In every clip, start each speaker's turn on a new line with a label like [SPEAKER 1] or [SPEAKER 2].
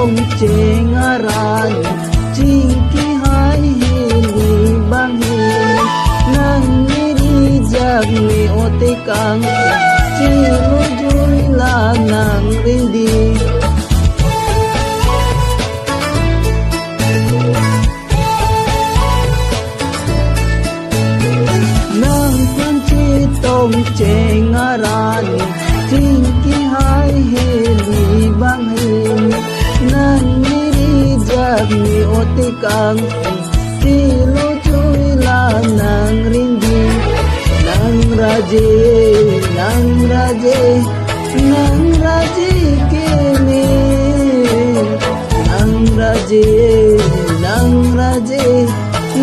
[SPEAKER 1] tong cengaran Cingki hai hili banghin Nang nirijag ni ote kang Cilujoy lang nang rindi Nang pancitong cengaran Cingki hai hili banghin Nang nirijag ni ote kang Cilujoy lang nang rindi Nang raje kini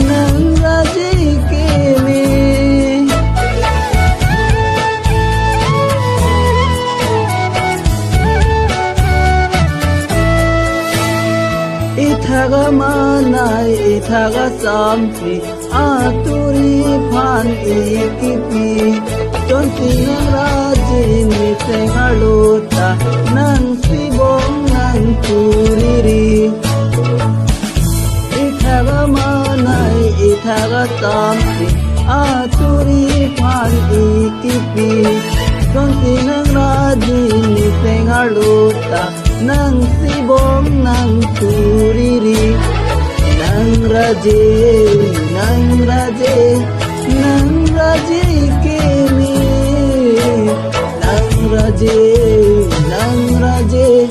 [SPEAKER 1] Nang raje kini Ithaga manay ithaga sampi Aturi phan ikipi Tonsi ng raje ni sengaluta Nang sibong ng turiri Ithaga manay ithaga sampi Aturi phan ikipi Tonsi ng raje ni sengaluta Nang sibong ng turiri Nang raje kini Nang raje